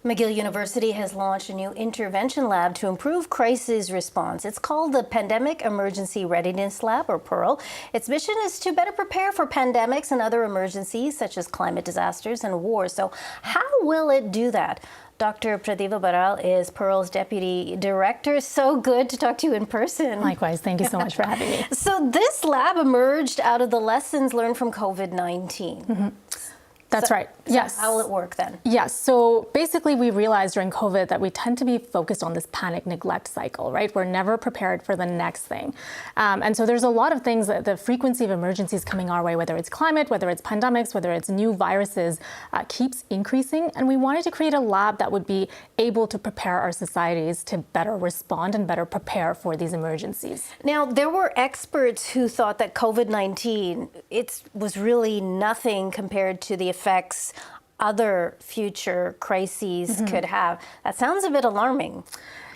McGill University has launched a new intervention lab to improve crisis response. It's called the Pandemic Emergency Readiness Lab, or PEARL. Its mission is to better prepare for pandemics and other emergencies, such as climate disasters and wars. So how will it do that? Dr. Prativa Baral is PEARL's Deputy Director. So good to talk to you in person. Likewise. Thank you so much for having me. So this lab emerged out of the lessons learned from COVID-19. Mm-hmm. That's right. Yes. How will it work then? Yes. So basically, we realized during COVID that we tend to be focused on this panic neglect cycle, right? We're never prepared for the next thing. And so there's a lot of things that the frequency of emergencies coming our way, whether it's climate, whether it's pandemics, whether it's new viruses, keeps increasing. And we wanted to create a lab that would be able to prepare our societies to better respond and better prepare for these emergencies. Now, there were experts who thought that COVID-19, it was really nothing compared to the effects other future crises could have. That sounds a bit alarming.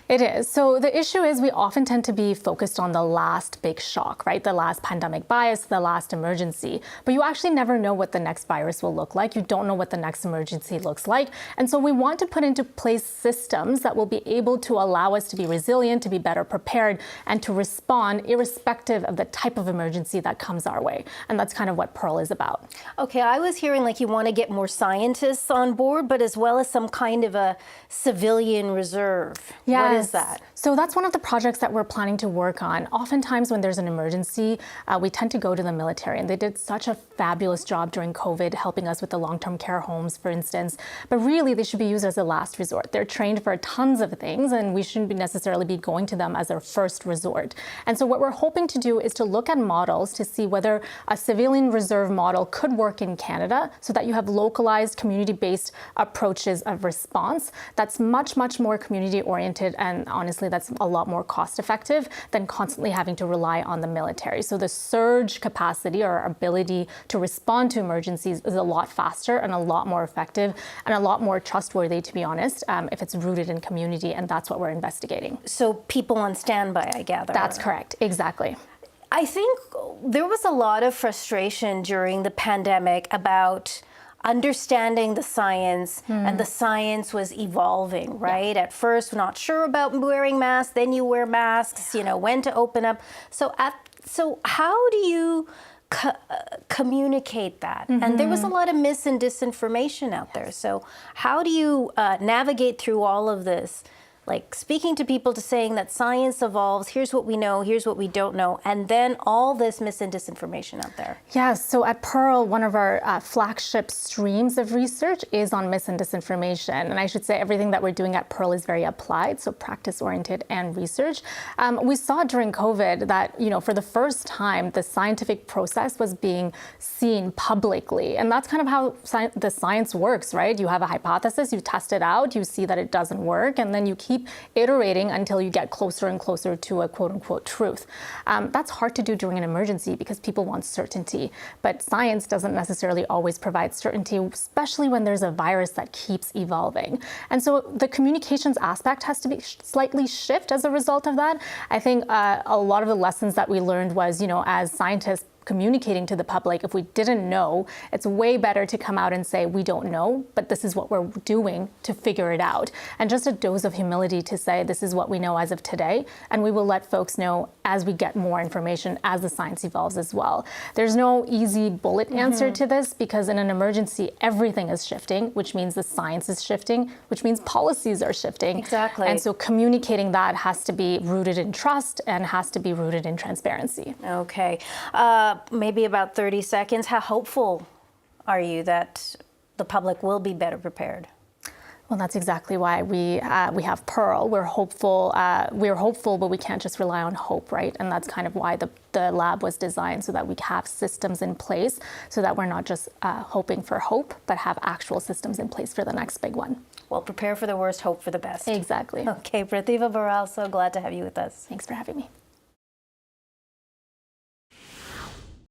It is. So the issue is we often tend to be focused on the last big shock, right? The last pandemic bias, the last emergency. But you actually never know what the next virus will look like. You don't know what the next emergency looks like. And so we want to put into place systems that will be able to allow us to be resilient, to be better prepared, and to respond irrespective of the type of emergency that comes our way. And that's kind of what PEARL is about. Okay, I was hearing like you want to get more scientists on board, but as well as some kind of a civilian reserve. Yeah. What is that? So that's one of the projects that we're planning to work on. Oftentimes when there's an emergency, we tend to go to the military, and they did such a fabulous job during COVID, helping us with the long-term care homes, for instance. But really, they should be used as a last resort. They're trained for tons of things, and we shouldn't necessarily be going to them as our first resort. And so what we're hoping to do is to look at models to see whether a civilian reserve model could work in Canada, so that you have localized, community-based approaches of response that's much, much more community-oriented, and honestly, that's a lot more cost-effective than constantly having to rely on the military. So the surge capacity or ability to respond to emergencies is a lot faster and a lot more effective and a lot more trustworthy, to be honest, if it's rooted in community, and that's what we're investigating. So people on standby, I gather. That's correct. Exactly. I think there was a lot of frustration during the pandemic about understanding the science, and the science was evolving, right? At first, not sure about wearing masks, then you wear masks, you know, when to open up. So how do you communicate that? And there was a lot of mis and disinformation out there. So how do you navigate through all of this? Like speaking to people, to saying that science evolves, here's what we know, here's what we don't know, and then all this mis and disinformation out there. Yes, so at PEARL, one of our flagship streams of research is on mis and disinformation. And I should say everything that we're doing at PEARL is very applied, so practice-oriented and research. We saw during COVID that, you know, for the first time, the scientific process was being seen publicly. And that's kind of how the science works, right? You have a hypothesis, you test it out, you see that it doesn't work, and then you keep iterating until you get closer and closer to a quote-unquote truth. That's hard to do during an emergency because people want certainty, but science doesn't necessarily always provide certainty, especially when there's a virus that keeps evolving. And so the communications aspect has to be slightly shift as a result of that. I think a lot of the lessons that we learned was, you know, as scientists communicating to the public, if we didn't know, it's way better to come out and say, we don't know, but this is what we're doing to figure it out. And just a dose of humility to say, this is what we know as of today, and we will let folks know as we get more information, as the science evolves as well. There's no easy bullet answer to this, because in an emergency, everything is shifting, which means the science is shifting, which means policies are shifting. Exactly. And so communicating that has to be rooted in trust and has to be rooted in transparency. Okay. Maybe about 30 seconds. How hopeful are you that the public will be better prepared? Well, that's exactly why we have PEARL. We're hopeful, but we can't just rely on hope, right? And that's kind of why the lab was designed, so that we have systems in place, so that we're not just hoping for hope, but have actual systems in place for the next big one. Well, prepare for the worst, hope for the best. Exactly. Okay, Prativa Baral, so glad to have you with us. Thanks for having me.